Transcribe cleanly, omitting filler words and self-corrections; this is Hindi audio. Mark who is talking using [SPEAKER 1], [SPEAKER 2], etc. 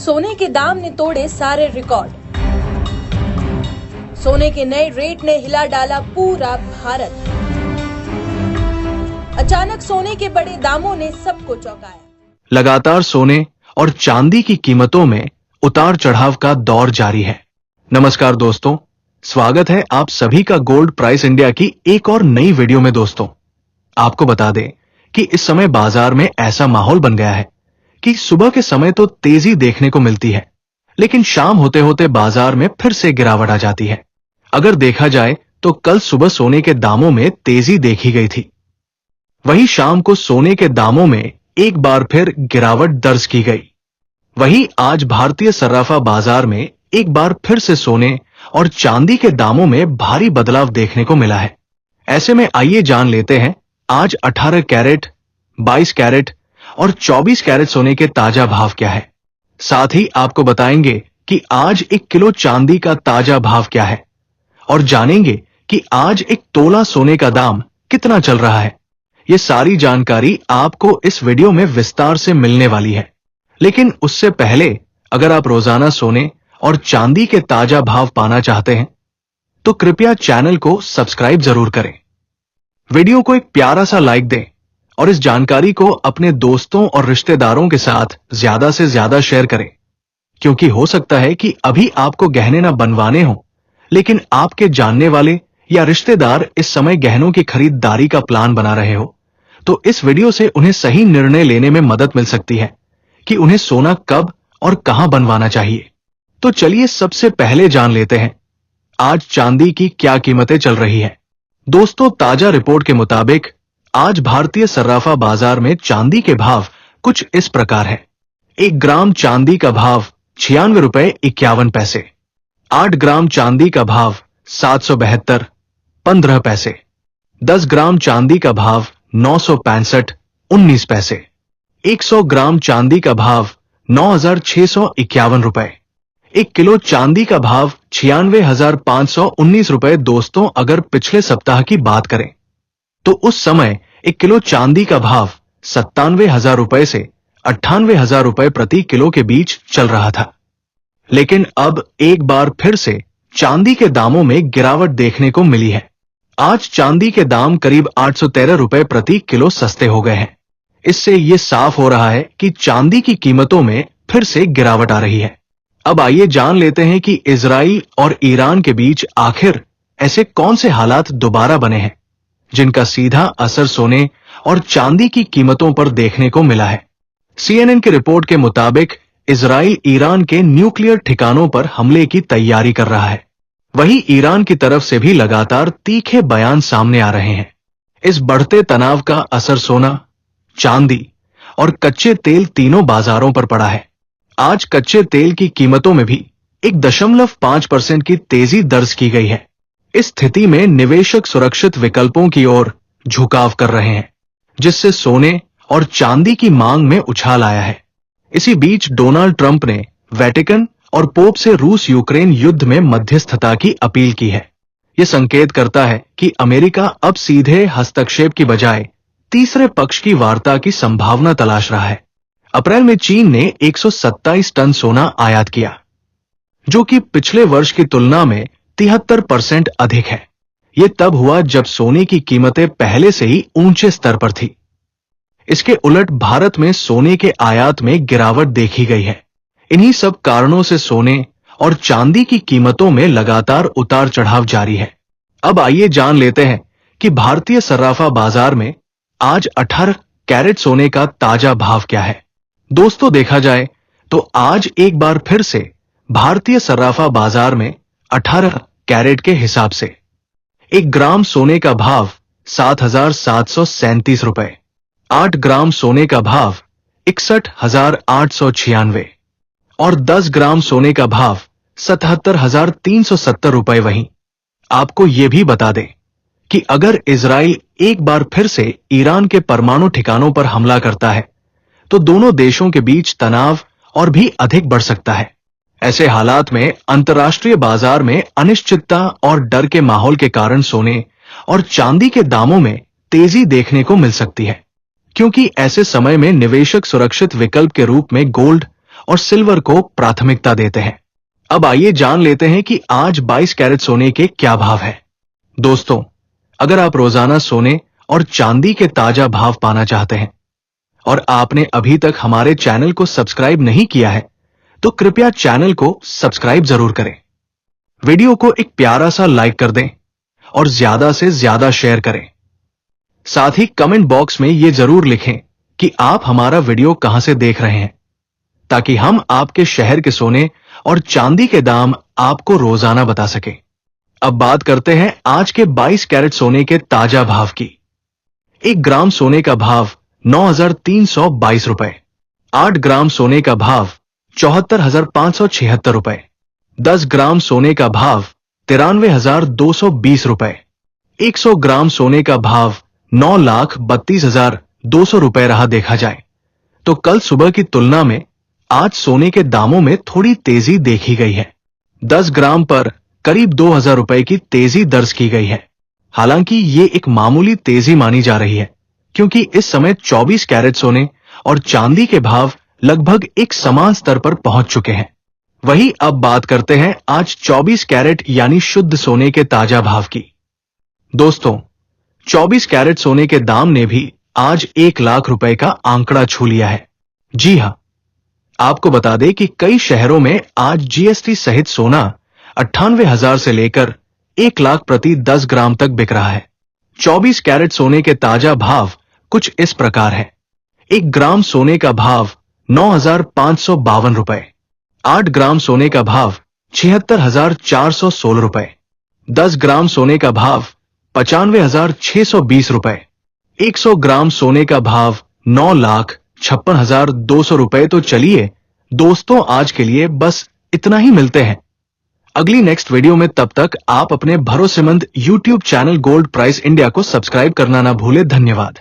[SPEAKER 1] सोने के दाम ने तोड़े सारे रिकॉर्ड। सोने के नए रेट ने हिला डाला पूरा भारत। अचानक सोने के बड़े दामों ने सबको चौंकाया।
[SPEAKER 2] लगातार सोने और चांदी की कीमतों में उतार चढ़ाव का दौर जारी है। नमस्कार दोस्तों, स्वागत है आप सभी का गोल्ड प्राइस इंडिया की एक और नई वीडियो में। दोस्तों, आपको बता दें कि इस समय बाजार में ऐसा माहौल बन गया है कि सुबह के समय तो तेजी देखने को मिलती है, लेकिन शाम होते होते बाजार में फिर से गिरावट आ जाती है। अगर देखा जाए तो कल सुबह सोने के दामों में तेजी देखी गई थी, वहीं शाम को सोने के दामों में एक बार फिर गिरावट दर्ज की गई। वहीं आज भारतीय सर्राफा बाजार में एक बार फिर से सोने और चांदी के दामों में भारी बदलाव देखने को मिला है। ऐसे में आइए जान लेते हैं आज 18 कैरेट, 22 कैरेट और 24 कैरेट सोने के ताजा भाव क्या है। साथ ही आपको बताएंगे कि आज 1 किलो चांदी का ताजा भाव क्या है और जानेंगे कि आज 1 तोला सोने का दाम कितना चल रहा है। ये सारी जानकारी आपको इस वीडियो में विस्तार से मिलने वाली है। लेकिन उससे पहले अगर आप रोजाना सोने और चांदी के ताजा भाव पाना चाहते हैं तो कृपया चैनल को सब्सक्राइब जरूर करें, वीडियो को एक प्यारा सा लाइक दें और इस जानकारी को अपने दोस्तों और रिश्तेदारों के साथ ज्यादा से ज्यादा शेयर करें, क्योंकि हो सकता है कि अभी आपको गहने ना बनवाने हो, लेकिन आपके जानने वाले या रिश्तेदार इस समय गहनों की खरीदारी का प्लान बना रहे हो, तो इस वीडियो से उन्हें सही निर्णय लेने में मदद मिल सकती है कि उन्हें सोना कब और कहां बनवाना चाहिए। तो चलिए सबसे पहले जान लेते हैं आज चांदी की क्या कीमतें चल रही है। दोस्तों, ताजा रिपोर्ट के मुताबिक आज भारतीय सर्राफा बाजार में चांदी के भाव कुछ इस प्रकार है। 1 ग्राम चांदी का भाव 96 रुपए 51 पैसे, 8 ग्राम चांदी का भाव 772 15 पैसे, 10 ग्राम चांदी का भाव 965 19 पैसे, 100 ग्राम चांदी का भाव 9,651 रुपए, 1 किलो चांदी का भाव 96,519 रुपए। दोस्तों, अगर पिछले सप्ताह की बात करें तो उस समय 1 किलो चांदी का भाव 97,000 रुपए से 98,000 रुपए प्रति किलो के बीच चल रहा था। लेकिन अब एक बार फिर से चांदी के दामों में गिरावट देखने को मिली है। आज चांदी के दाम करीब 813 रुपए प्रति किलो सस्ते हो गए हैं। इससे यह साफ हो रहा है कि चांदी की कीमतों में फिर से गिरावट आ रही है। अब आइए जान लेते हैं कि इजराइल और ईरान के बीच आखिर ऐसे कौन से हालात दोबारा बने हैं जिनका सीधा असर सोने और चांदी की कीमतों पर देखने को मिला है। CNN की रिपोर्ट के मुताबिक इजराइल ईरान के न्यूक्लियर ठिकानों पर हमले की तैयारी कर रहा है। वहीं ईरान की तरफ से भी लगातार तीखे बयान सामने आ रहे हैं। इस बढ़ते तनाव का असर सोना, चांदी और कच्चे तेल तीनों बाजारों पर पड़ा है। आज कच्चे तेल की कीमतों में भी 1.5% की तेजी दर्ज की गई है। इस स्थिति में निवेशक सुरक्षित विकल्पों की ओर झुकाव कर रहे हैं, जिससे सोने और चांदी की मांग में उछाल आया है। इसी बीच डोनाल्ड ट्रंप ने वेटिकन और पोप से रूस यूक्रेन युद्ध में मध्यस्थता की अपील की है। यह संकेत करता है कि अमेरिका अब सीधे हस्तक्षेप की बजाय तीसरे पक्ष की वार्ता की संभावना तलाश रहा है। अप्रैल में चीन ने 127 टन सोना आयात किया, जो कि पिछले वर्ष की तुलना में 73% अधिक है। यह तब हुआ जब सोने की कीमतें पहले से ही ऊंचे स्तर पर थी। इसके उलट भारत में सोने के आयात में गिरावट देखी गई है। इन्हीं सब कारणों से सोने और चांदी की कीमतों में लगातार उतार चढ़ाव जारी है। अब आइए जान लेते हैं कि भारतीय सर्राफा बाजार में आज 18 कैरेट सोने का ताजा भाव क्या है। दोस्तों, देखा जाए तो आज एक बार फिर से भारतीय सर्राफा बाजार में 18 कैरेट के हिसाब से 1 ग्राम सोने का भाव 7,737 रुपए, 8 ग्राम सोने का भाव 61,896 और 10 ग्राम सोने का भाव 77,370 रुपए। वहीं आपको यह भी बता दें कि अगर इजराइल एक बार फिर से ईरान के परमाणु ठिकानों पर हमला करता है तो दोनों देशों के बीच तनाव और भी अधिक बढ़ सकता है। ऐसे हालात में अंतर्राष्ट्रीय बाजार में अनिश्चितता और डर के माहौल के कारण सोने और चांदी के दामों में तेजी देखने को मिल सकती है, क्योंकि ऐसे समय में निवेशक सुरक्षित विकल्प के रूप में गोल्ड और सिल्वर को प्राथमिकता देते हैं। अब आइए जान लेते हैं कि आज 22 कैरेट सोने के क्या भाव है। दोस्तों, अगर आप रोजाना सोने और चांदी के ताजा भाव पाना चाहते हैं और आपने अभी तक हमारे चैनल को सब्सक्राइब नहीं किया है, तो कृपया चैनल को सब्सक्राइब जरूर करें। वीडियो को एक प्यारा सा लाइक कर दें और ज्यादा से ज्यादा शेयर करें। साथ ही कमेंट बॉक्स में यह जरूर लिखें कि आप हमारा वीडियो कहां से देख रहे हैं, ताकि हम आपके शहर के सोने और चांदी के दाम आपको रोजाना बता सकें। अब बात करते हैं आज के 22 कैरेट सोने के ताजा भाव की। 1 ग्राम सोने का भाव 9,322 रुपए। 8 ग्राम सोने का भाव 74,576 रुपए। 10 ग्राम सोने का भाव 93,220 रुपए। 100 ग्राम सोने का भाव 9,32,200 रुपए रहा देखा जाए तो कल सुबह की तुलना में आज सोने के दामों में थोड़ी तेजी देखी गई है। 10 ग्राम पर करीब 2,000 रुपए की तेजी दर्ज की गई है। हालांकि ये एक मामूली तेजी मानी जा रही है, क्योंकि इस समय 24 कैरेट सोने और चांदी के भाव लगभग एक समान स्तर पर पहुंच चुके हैं। वहीं अब बात करते हैं आज 24 कैरेट यानी शुद्ध सोने के ताजा भाव की। दोस्तों, 24 कैरेट सोने के दाम ने भी आज 1 लाख रुपए का आंकड़ा छू लिया है। जी हां, आपको बता दें कि कई शहरों में आज जीएसटी सहित सोना 98,000 से लेकर 1 लाख प्रति 10 ग्राम तक बिक रहा है। 24 कैरेट सोने के ताजा भाव कुछ इस प्रकार है। 1 ग्राम सोने का भाव 9,552 रुपए। 8 ग्राम सोने का भाव 76,416 रुपए। 10 ग्राम सोने का भाव 95,620 रुपए। 100 ग्राम सोने का भाव 9,56,200 रुपए। तो चलिए दोस्तों, आज के लिए बस इतना ही। मिलते हैं अगली नेक्स्ट वीडियो में। तब तक आप अपने भरोसेमंद YouTube channel gold price India को सब्सक्राइब करना ना भूले। धन्यवाद।